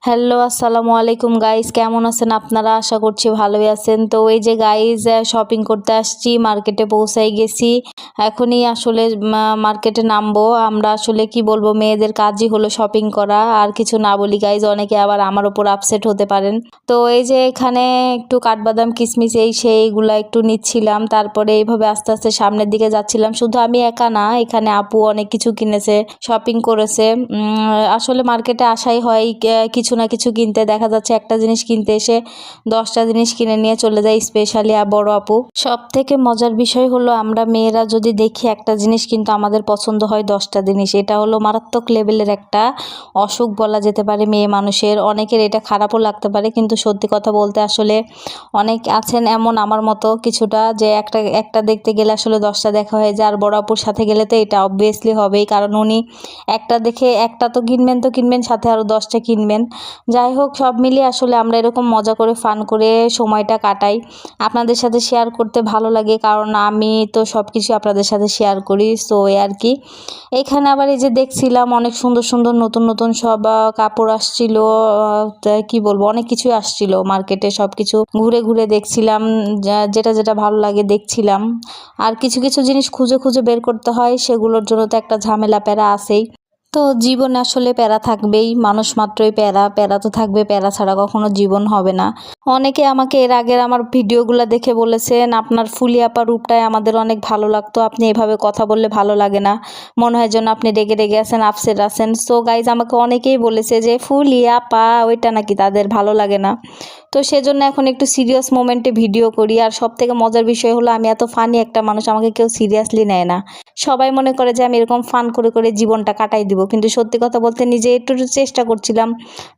Hello, আসসালামু আলাইকুম guys, কেমন আছেন আপনারা? আশা করছি ভালোই আছেন। তো এই যে গাইস, শপিং করতে আসছি, মার্কেটে পৌঁছাই গেছি। এখনই আসলে মার্কেটে নামবো। আমরা আসলে কি বলবো, মেয়েদের কাজই হলো শপিং করা। আর কিছু না বলি গাইস, অনেকে আবার আমার ওপর আপসেট হতে পারেন। তো এই যে এখানে একটু কাঠবাদাম কিশমিশ এই সেইগুলা একটু নিচ্ছিলাম, তারপরে এইভাবে আস্তে আস্তে সামনের দিকে যাচ্ছিলাম। শুধু আমি একা না, এখানে আপু অনেক কিছু কিনেছে, শপিং করেছে। আসলে মার্কেটে আসাই হয় কিছু না কিছু কিনতে। দেখা যাচ্ছে একটা জিনিস কিনতে এসে 10টা জিনিস কিনে নিয়ে চলে যায়, স্পেশালি বড় আপু। সব থেকে মজার বিষয় হলো, আমরা মেয়েরা যদি দেখি একটা জিনিস কিন্তু আমাদের পছন্দ হয় 10টা জিনিস। এটা হলো মারাত্মক লেভেলের একটা অসুখ বলা যেতে পারে মেয়ে মানুষের। অনেকের এটা খারাপও লাগতে পারে, কিন্তু সত্যি কথা বলতে আসলে অনেক আছেন এমন আমার মতো কিছুটা, যে একটা একটা দেখতে গেলে আসলে 10টা দেখা হয়ে যায়। আর বড় আপুর সাথে গেলে তো এটা অবভিয়াসলি হবেই, কারণ উনি একটা দেখে একটা তো কিনবেন সাথে আরও 10টা কিনবেন। যাই হোক, সব মিলিয়ে আসলে আমরা এরকম মজা করে ফান করে সময়টা কাটাই। আপনাদের সাথে শেয়ার করতে ভালো লাগে, কারণ আমি তো সব কিছু আপনাদের সাথে শেয়ার করি। সো এই আর কি। এখানে আবার এই যে দেখছিলাম অনেক সুন্দর সুন্দর নতুন নতুন সব কাপড় আসছিল, কি বলবো, অনেক কিছুই আসছিল মার্কেটে। সব কিছু ঘুরে ঘুরে দেখছিলাম, যেটা যেটা ভালো লাগে দেখছিলাম। আর কিছু কিছু জিনিস খুঁজে খুঁজে বের করতে হয়, সেগুলোর জন্য তো একটা ঝামেলা প্যারা আছেই। তো জীবনে আসলে প্যারা থাকবেই, মানুষ মাত্রই প্যারা, প্যারা তো থাকবে, প্যারা ছাড়া কখনো জীবন হবে না। অনেকে আমাকে এর আগের আমার ভিডিওগুলো দেখে বলেছেন, আপনার ফুলি আপা রূপটাই আমাদের অনেক ভালো লাগতো, আপনি এভাবে কথা বললে ভালো লাগে না, মনে হয় যেন আপনি রেগে রেগে আছেন, আপসেট আছেন। সো গাইজ, আমাকে অনেকেই বলেছে যে ফুলি আপা ওইটা নাকি তাদের ভালো লাগে না। তো সেজন্য এখন একটু সিরিয়াস মোমেন্টে ভিডিও করি। আর সব থেকে মজার বিষয় হলো, আমি এত ফানি একটা মানুষ, আমাকে কেউ সিরিয়াসলি নেয় না। সবাই মনে করে যে আমি এরকম ফান করে করে জীবনটা কাটাই দিব, কিন্তু সত্যি কথা বলতে নিজে একটু চেষ্টা করছিলাম,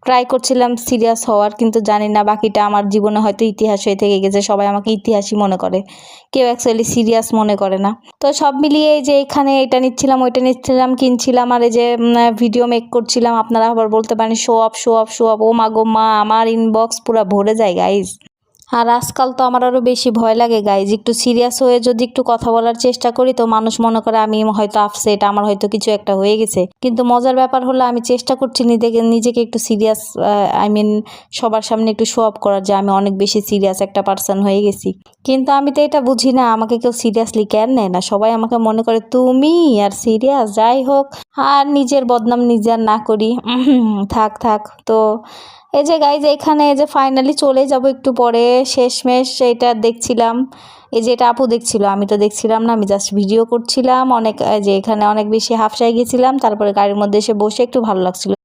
ট্রাই করছিলাম সিরিয়াস হওয়ার, কিন্তু জানি না বাকিটা আমার জীবনে হয়তো ইতিহাস হয়ে থেকে গেছে। সবাই আমাকে ইতিহাসই মনে করে, কেউ অ্যাকচুয়ালি সিরিয়াস মনে করে না। তো সব মিলিয়ে এই যে এখানে এটা নিচ্ছিলাম, ওইটা নিচ্ছিলাম, কিনছিলাম, আর এই যে ভিডিও মেক করছিলাম। আপনারা আবার বলতে পারেন show off show off show off. ও মা গো মা, আমার ইনবক্স পুরো ভরে যায় গাইজ। আর আজকাল তো আমার আরও বেশি ভয় লাগে গাইজ, একটু সিরিয়াস হয়ে যদি একটু কথা বলার চেষ্টা করি তো মানুষ মনে করে আমি হয়তো আপসেট, আমার হয়তো কিছু একটা হয়ে গেছে। কিন্তু মজার ব্যাপার হলো, আমি চেষ্টা করছি নিজেকে একটু সিরিয়াস, সবার সামনে একটু শো অফ করার, যে আমি অনেক বেশি সিরিয়াস একটা পার্সন হয়ে গেছি। কিন্তু আমি তো এটা বুঝি না, আমাকে কেউ সিরিয়াসলি কেন নেয় না। সবাই আমাকে মনে করে তুমি আর সিরিয়াস। যাই হোক, আর নিজের বদনাম নিজে আর না করি, থাক থাক। তো এই যে গাইজ, এখানে এই যে ফাইনালি চলে যাব একটু পরে, শেষমেশ এটা দেখছিলাম। এই যে এটা আপু দেখছিল, আমি তো দেখছিলাম না, আমি জাস্ট ভিডিও করছিলাম। অনেক যে এখানে অনেক বেশি হাফসায় গেছিলাম, তারপরে গাড়ির মধ্যে এসে বসে একটু ভালো লাগছিল।